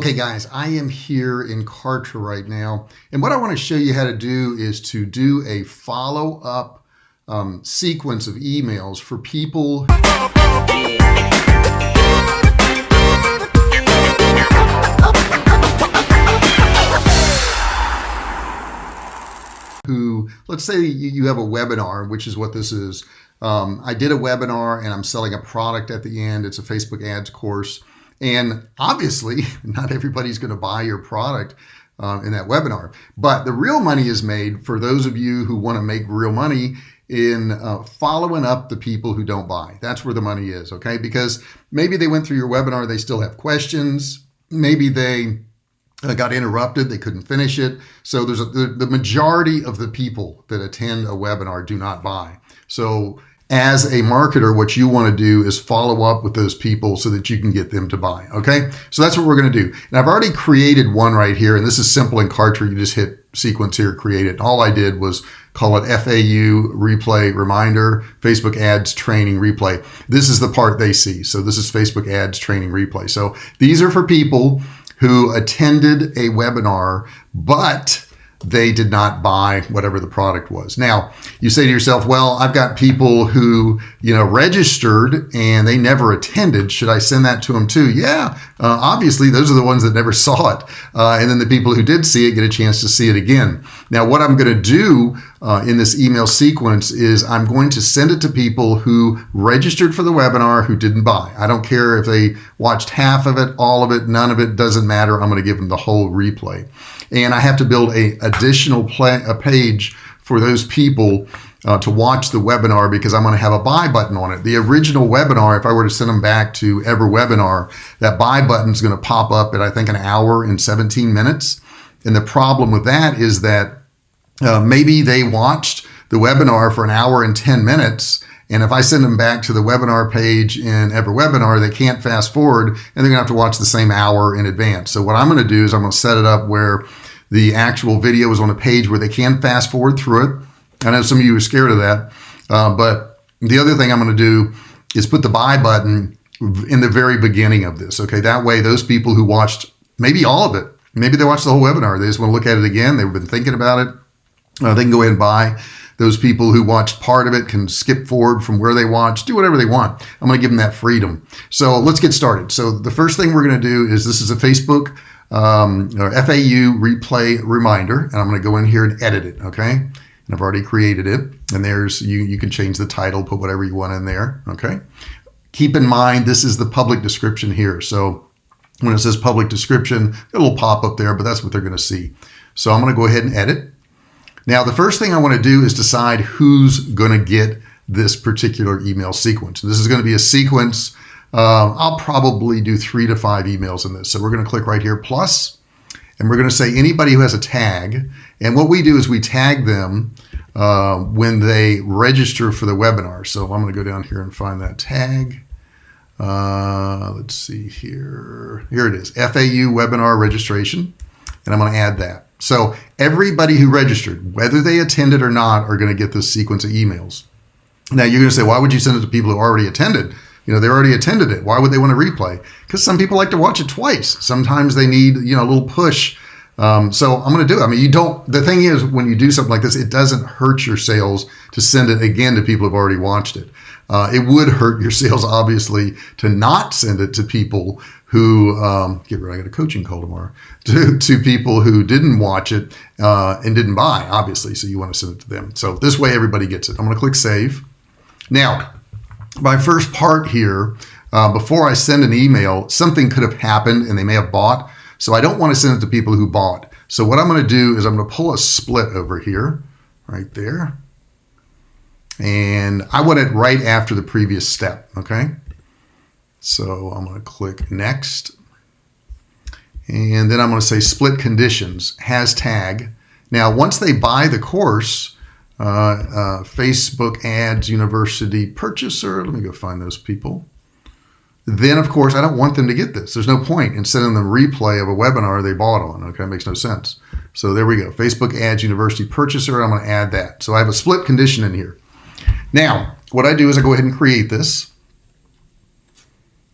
Okay guys, I am here in Kartra right now, and what I want to show you how to do is to do a follow-up sequence of emails for people who, let's say you have a webinar, which is what this is. I did a webinar and I'm selling a product at the end. It's a Facebook ads course. And obviously, not everybody's going to buy your product in that webinar. But the real money is made for those of you who want to make real money in following up the people who don't buy. That's where the money is, okay? Because maybe they went through your webinar, they still have questions. Maybe they got interrupted, they couldn't finish it. So there's the majority of the people that attend a webinar do not buy. So as a marketer, what you want to do is follow up with those people so that you can get them to buy. Okay. So that's what we're going to do. And I've already created one right here. And this is simple in Kartra. You just hit sequence here, create it. All I did was call it FAU replay reminder, Facebook ads training replay. This is the part they see. So this is Facebook ads training replay. So these are for people who attended a webinar, but they did not buy whatever the product was. Now, you say to yourself, well, I've got people who, registered and they never attended. Should I send that to them too? Yeah, obviously, those are the ones that never saw it. And then the people who did see it get a chance to see it again. Now, what I'm going to do in this email sequence is I'm going to send it to people who registered for the webinar who didn't buy. I don't care if they watched half of it, all of it, none of it, doesn't matter. I'm going to give them the whole replay. And I have to build a additional page for those people to watch the webinar because I'm going to have a buy button on it. The original webinar, if I were to send them back to every webinar, that buy button is going to pop up at, I think, an hour and 17 minutes. And the problem with that is that maybe they watched the webinar for an hour and 10 minutes. And if I send them back to the webinar page in every webinar, they can't fast forward and they're going to have to watch the same hour in advance. So what I'm going to do is I'm going to set it up where the actual video is on a page where they can fast forward through it. I know some of you are scared of that. But the other thing I'm going to do is put the buy button in the very beginning of this. Okay, that way those people who watched maybe all of it, maybe they watched the whole webinar, they just want to look at it again, they've been thinking about it, they can go ahead and buy. Those people who watched part of it can skip forward from where they watched, do whatever they want. I'm going to give them that freedom. So let's get started. So the first thing we're going to do is this is a Facebook or FAU replay reminder, and I'm going to go in here and edit it. Okay. And I've already created it. And there's, you can change the title, put whatever you want in there. Okay. Keep in mind, this is the public description here. So when it says public description, it'll pop up there, but that's what they're going to see. So I'm going to go ahead and edit. Now, the first thing I want to do is decide who's going to get this particular email sequence. This is going to be a sequence. I'll probably do 3 to 5 emails in this. So we're going to click right here, plus, and we're going to say anybody who has a tag. And what we do is we tag them when they register for the webinar. So I'm going to go down here and find that tag. Let's see here. Here it is, FAU webinar registration. And I'm going to add that. So everybody who registered, whether they attended or not, are going to get this sequence of emails. Now you're going to say, why would you send it to people who already attended? They already attended it. Why would they want to replay? Because some people like to watch it twice. Sometimes they need, a little push. So I'm going to do it. I mean, the thing is, when you do something like this, it doesn't hurt your sales to send it again to people who've already watched it. It would hurt your sales, obviously, to not send it to people who, I got a coaching call tomorrow, to people who didn't watch it and didn't buy, obviously. So you want to send it to them. So this way, everybody gets it. I'm going to click save. Now, my first part here, before I send an email, something could have happened and they may have bought. So I don't want to send it to people who bought. So what I'm going to do is I'm going to pull a split over here, right there. And I want it right after the previous step, okay? So I'm going to click next. And then I'm going to say split conditions, has tag. Now, once they buy the course, Facebook Ads University purchaser, let me go find those people. Then, of course, I don't want them to get this. There's no point in sending them a replay of a webinar they bought on. Okay, it makes no sense. So there we go. Facebook Ads University purchaser. I'm going to add that. So I have a split condition in here. Now, what I do is I go ahead and create this.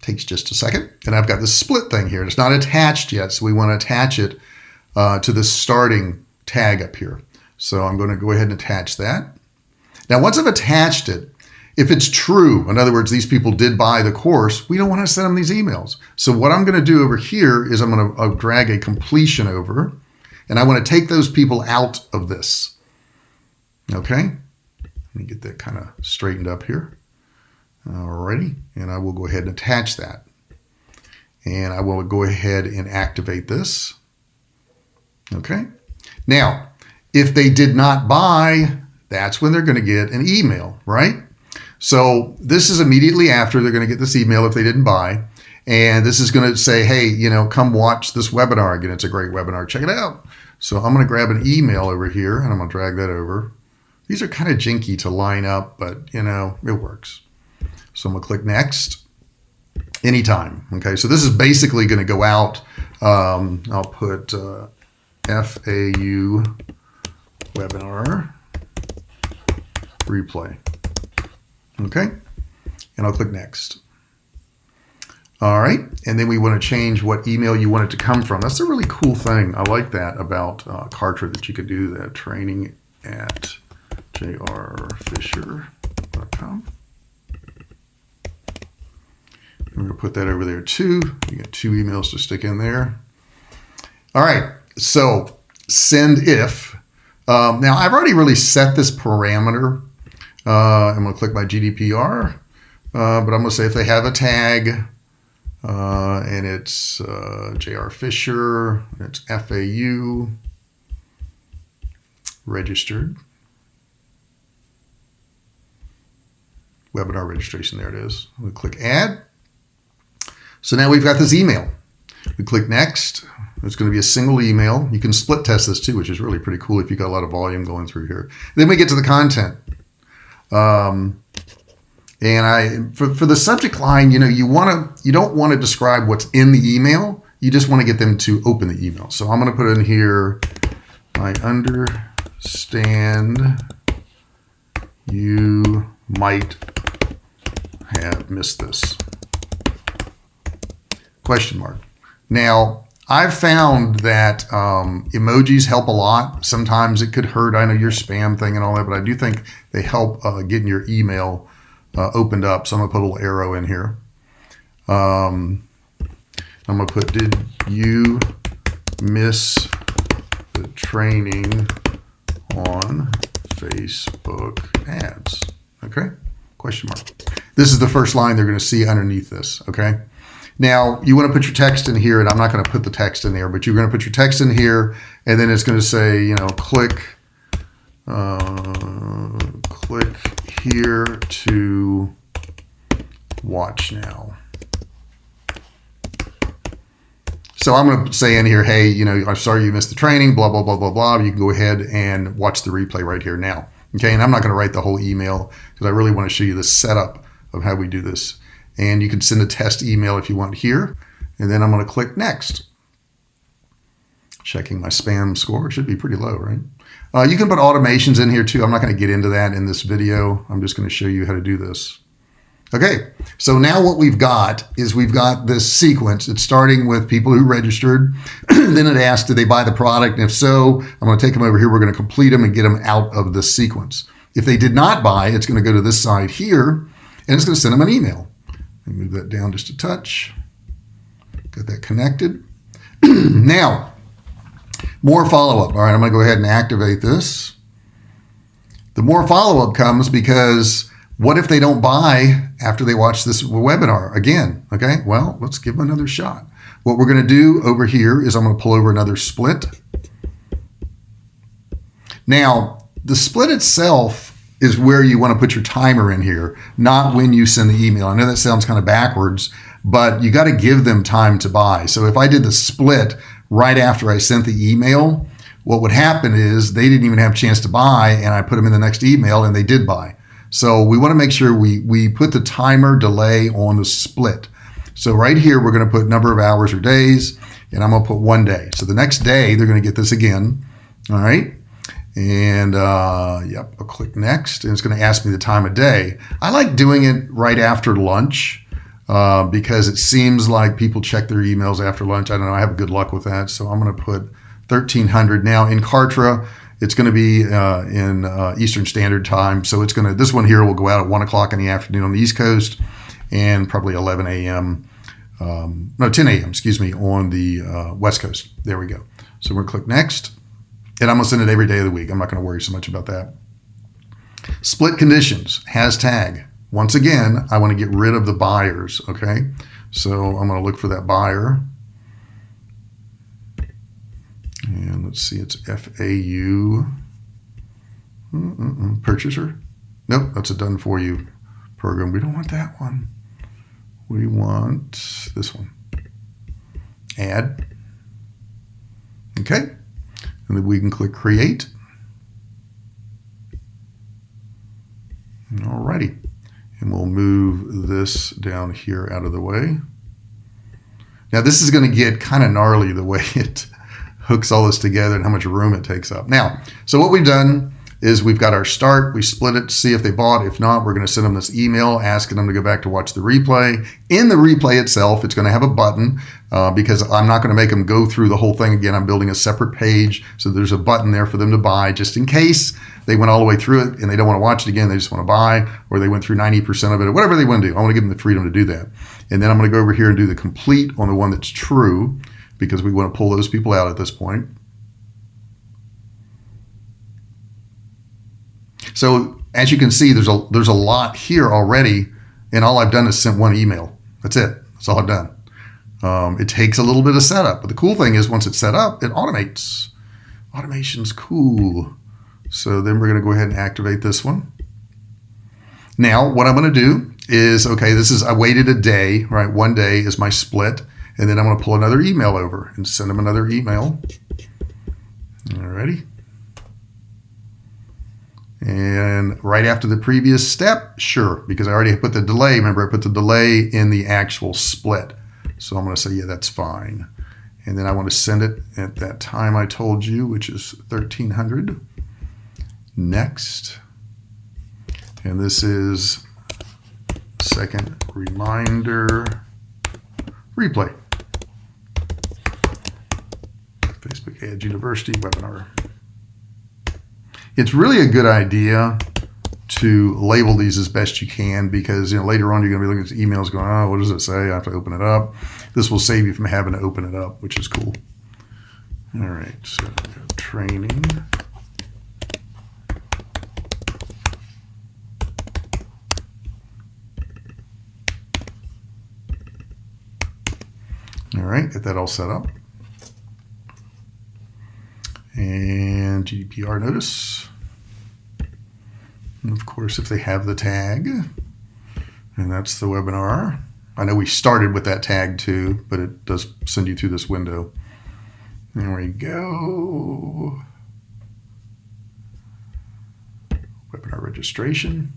Takes just a second. And I've got this split thing here. It's not attached yet, so we want to attach it to the starting tag up here. So I'm going to go ahead and attach that. Now, once I've attached it, if it's true, in other words, these people did buy the course, we don't want to send them these emails. So what I'm going to do over here is I'm going to drag a completion over, and I want to take those people out of this. Okay? Let me get that kind of straightened up here. Alrighty, and I will go ahead and attach that. And I will go ahead and activate this. Okay. Now, if they did not buy, that's when they're going to get an email, right? So this is immediately after they're going to get this email if they didn't buy. And this is going to say, hey, come watch this webinar. Again, it's a great webinar. Check it out. So I'm going to grab an email over here, and I'm going to drag that over. These are kind of jinky to line up, but, it works. So I'm going to click next anytime. Okay, so this is basically going to go out. I'll put FAU webinar replay. Okay, and I'll click next. All right, and then we want to change what email you want it to come from. That's a really cool thing. I like that about Cartridge, that you could do that. Training at jrfisher.com. I'm going to put that over there too. You get 2 emails to stick in there. All right, so send if. Now, I've already really set this parameter. I'm going to click my GDPR, but I'm going to say if they have a tag, and it's J.R. Fisher, it's FAU, registered. Webinar registration, there it is. We click add. So now we've got this email. We click next. It's going to be a single email. You can split test this too, which is really pretty cool if you've got a lot of volume going through here. Then we get to the content. And for the subject line, you don't want to describe what's in the email. You just want to get them to open the email. So I'm going to put in here, I understand you might have missed this. Question mark. Now, I've found that emojis help a lot. Sometimes it could hurt, I know, your spam thing and all that, but I do think they help getting your email opened up. So I'm going to put a little arrow in here. I'm going to put, did you miss the training on Facebook ads? Okay, question mark. This is the first line they're going to see underneath this, okay? Now, you want to put your text in here, and I'm not going to put the text in there, but you're going to put your text in here, and then it's going to say, click here to watch now. So I'm going to say in here, hey, I'm sorry you missed the training, blah, blah, blah, blah, blah. You can go ahead and watch the replay right here now. Okay, and I'm not going to write the whole email because I really want to show you the setup of how we do this. And you can send a test email if you want here. And then I'm going to click next. Checking my spam score. It should be pretty low, right? You can put automations in here too. I'm not going to get into that in this video. I'm just going to show you how to do this. Okay, so now what we've got is we've got this sequence. It's starting with people who registered. Then it asks, did they buy the product? And if so, I'm going to take them over here. We're going to complete them and get them out of this sequence. If they did not buy, it's going to go to this side here, and it's going to send them an email. Let me move that down just a touch. Got that connected. Now, more follow-up. All right, I'm going to go ahead and activate this. The more follow-up comes because what if they don't buy after they watch this webinar again? Okay, well, let's give them another shot. What we're going to do over here is I'm going to pull over another split. Now, the split itself is where you want to put your timer in here, not when you send the email. I know that sounds kind of backwards, but you got to give them time to buy. So if I did the split right after I sent the email, what would happen is they didn't even have a chance to buy, and I put them in the next email and they did buy. So we want to make sure we put the timer delay on the split. So right here, we're going to put number of hours or days, and I'm going to put 1 day. So the next day, they're going to get this again. All right. And yep, I'll click next, and it's going to ask me the time of day. I like doing it right after lunch because it seems like people check their emails after lunch. I don't know. I have good luck with that. So I'm going to put 1300. Now in Kartra, it's going to be in Eastern Standard Time. So this one here will go out at 1 o'clock in the afternoon on the East Coast and probably 11 a.m. 10 a.m., excuse me, on the West Coast. There we go. So we're going to click next. And I'm going to send it every day of the week. I'm not going to worry so much about that. Split conditions, has tag. Once again, I want to get rid of the buyers, okay? So I'm going to look for that buyer. And let's see, it's FAU. Purchaser. Nope, that's a done for you program. We don't want that one. We want this one. Add. Okay. And then we can click create. Alrighty. And we'll move this down here out of the way. Now this is going to get kind of gnarly the way it hooks all this together and how much room it takes up. Now, so what we've done is we've got our start, we split it to see if they bought. If not, we're going to send them this email asking them to go back to watch the replay. In the replay itself, it's going to have a button because I'm not going to make them go through the whole thing again. I'm building a separate page. So there's a button there for them to buy just in case they went all the way through it and they don't want to watch it again. They just want to buy, or they went through 90% of it, or whatever they want to do. I want to give them the freedom to do that. And then I'm going to go over here and do the complete on the one that's true because we want to pull those people out at this point. So as you can see, there's a lot here already, and all I've done is sent one email. That's it. That's all I've done. It takes a little bit of setup, but the cool thing is once it's set up, it automates. Automation's cool. So then we're going to go ahead and activate this one. Now, what I'm going to do is, okay, I waited a day, right? 1 day is my split, and then I'm going to pull another email over and send them another email. Alrighty. And right after the previous step, sure, because I already put the delay. Remember, I put the delay in the actual split. So I'm going to say, yeah, that's fine. And then I want to send it at that time I told you, which is 1300. Next. And this is second reminder replay. Facebook Ads University webinar. It's really a good idea to label these as best you can because later on you're going to be looking at emails going, oh, what does it say? I have to open it up. This will save you from having to open it up, which is cool. All right, so we got training. All right, get that all set up. And GDPR notice. And of course, if they have the tag, and that's the webinar. I know we started with that tag too, but it does send you through this window. There we go. Webinar registration.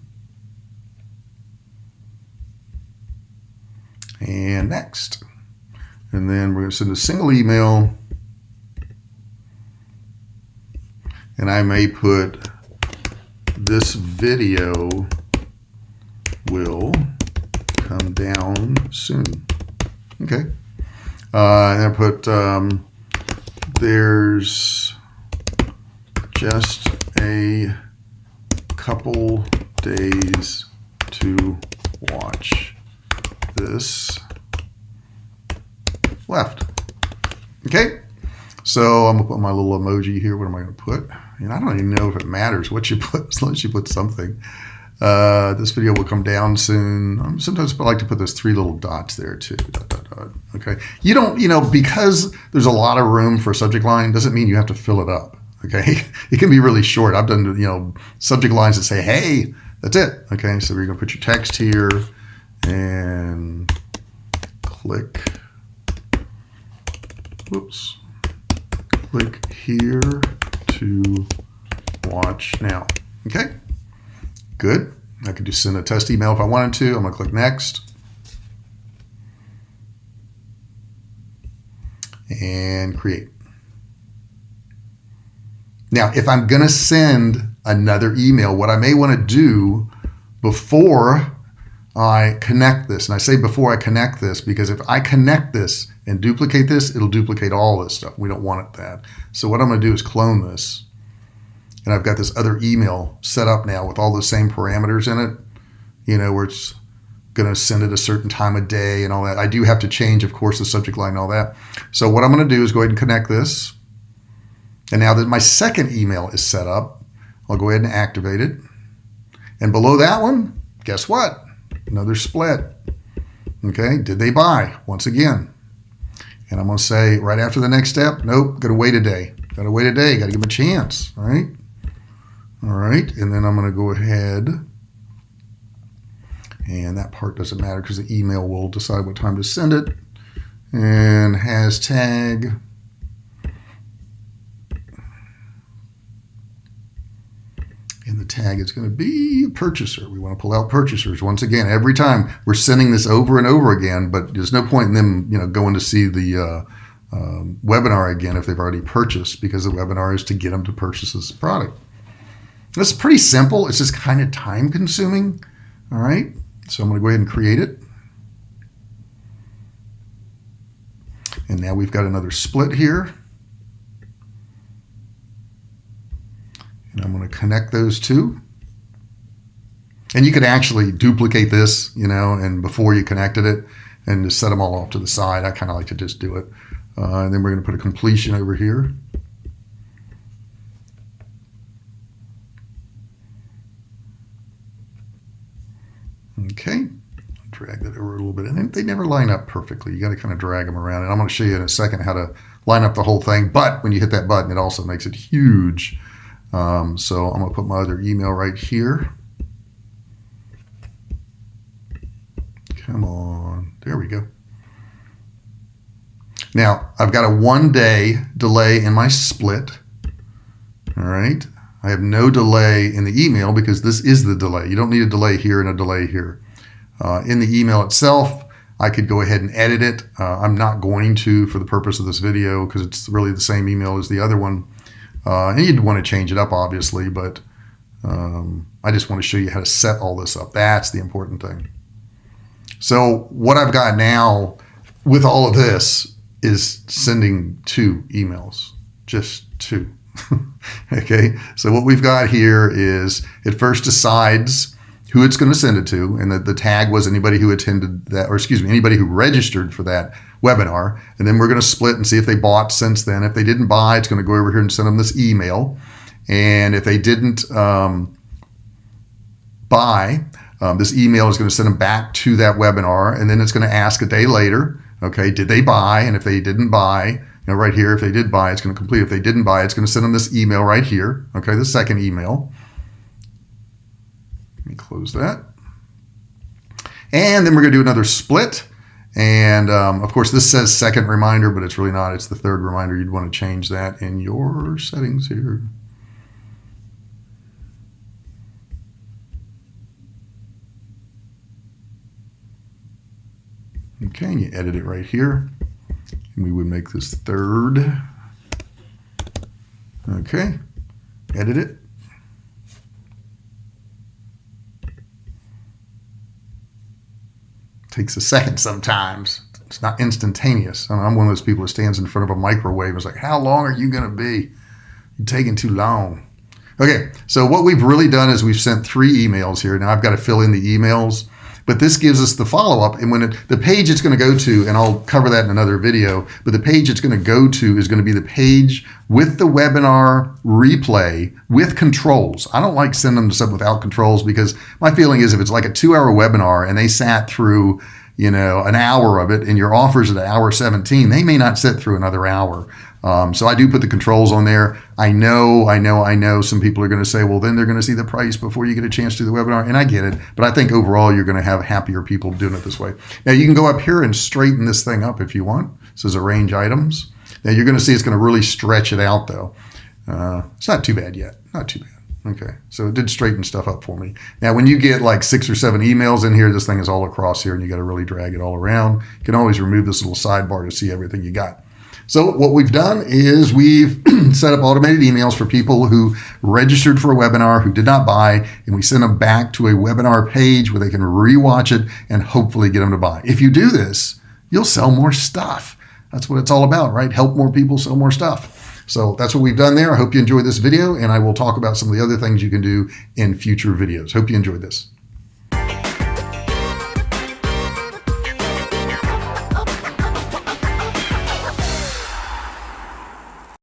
And next. And then we're going to send a single email. And I may put this video will come down soon. Okay. And I put there's just a couple days to watch this left. Okay. So I'm gonna put my little emoji here. What am I gonna put? And I don't even know if it matters what you put, as long as you put something. This video will come down soon. Sometimes I like to put those 3 little dots there too. Dot, dot, dot. Okay. You don't, because there's a lot of room for a subject line doesn't mean you have to fill it up. Okay. It can be really short. I've done, subject lines that say, hey, that's it. Okay. So you're gonna put your text here and click. Whoops. Click here to watch now. Okay, good. I could just send a test email if I wanted to. I'm going to click next. And create. Now, if I'm going to send another email, what I may want to do before I connect this. And I say before I connect this, because if I connect this and duplicate this, it'll duplicate all this stuff. We don't want it that. So what I'm going to do is clone this. And I've got this other email set up now with all those same parameters in it, you know, where it's going to send it a certain time of day and all that. I do have to change, of course, the subject line and all that. So what I'm going to do is go ahead and connect this. And now that my second email is set up, I'll go ahead and activate it. And below that one, guess what? Another split. Okay, did they buy? Once again. And I'm going to say right after the next step, nope, got to wait a day. Got to wait a day. Got to give them a chance, right? All right, and then I'm going to go ahead, and that part doesn't matter because the email will decide what time to send it. And hashtag. And the tag is going to be purchaser. We want to pull out purchasers. Once again, every time we're sending this over and over again, but there's no point in them, you know, going to see the webinar again if they've already purchased, because the webinar is to get them to purchase this product. It's pretty simple. It's just kind of time consuming. All right. So I'm going to go ahead and create it. And now we've got another split here. And I'm going to connect those two. And you could actually duplicate this, you know, and before you connected it, and just set them all off to the side. I kind of like to just do it. And then we're going to put a completion over here. Okay, drag that over a little bit. And they never line up perfectly. You got to kind of drag them around. And I'm going to show you in a second how to line up the whole thing. But when you hit that button, it also makes it huge. So I'm going to put my other email right here. Come on. There we go. Now, I've got a 1-day delay in my split. All right. I have no delay in the email because this is the delay. You don't need a delay here and a delay here. In the email itself, I could go ahead and edit it. I'm not going to for the purpose of this video because it's really the same email as the other one. And you'd want to change it up, obviously, but I just want to show you how to set all this up. That's the important thing. So what I've got now with all of this is sending 2 emails, just 2. Okay, so what we've got here is it first decides who it's going to send it to, and the tag was anybody who attended that, or excuse me, anybody who registered for that webinar. And then we're going to split and see if they bought since then. If they didn't buy, it's going to go over here and send them this email. And if they didn't buy, this email is going to send them back to that webinar, and then it's going to ask a day later, okay, did they buy? And if they didn't buy, you know, right here, if they did buy, it's going to complete. If they didn't buy, it's going to send them this email right here, okay, the second email. Let me close that. And then we're going to do another split. And of course, this says second reminder, but it's really not. It's the third reminder. You'd want to change that in your settings here. Okay, and you edit it right here. And we would make this third. Okay, edit it. Takes a second sometimes. It's not instantaneous. I'm one of those people who stands in front of a microwave and is like, how long are you going to be? You're taking too long. Okay, so what we've really done is we've sent 3 emails here. Now I've got to fill in the emails. But this gives us the follow-up, and when the page it's going to go to, and I'll cover that in another video, but the page it's going to go to is going to be the page with the webinar replay with controls. I don't like sending them to something without controls because my feeling is if it's like a 2-hour webinar and they sat through, you know, an hour of it and your offer's at 1:17, they may not sit through another hour. So I do put the controls on there. I know some people are going to say, well, then they're going to see the price before you get a chance to do the webinar. And I get it. But I think overall, you're going to have happier people doing it this way. Now, you can go up here and straighten this thing up if you want. It says arrange items. Now, you're going to see it's going to really stretch it out, though. It's not too bad yet. Not too bad. Okay, so it did straighten stuff up for me. Now, when you get like 6 or 7 emails in here, this thing is all across here, and you got to really drag it all around. You can always remove this little sidebar to see everything you got. So what we've done is we've set up automated emails for people who registered for a webinar who did not buy, and we send them back to a webinar page where they can rewatch it and hopefully get them to buy. If you do this, you'll sell more stuff. That's what it's all about, right? Help more people sell more stuff. So that's what we've done there. I hope you enjoyed this video, and I will talk about some of the other things you can do in future videos. Hope you enjoyed this.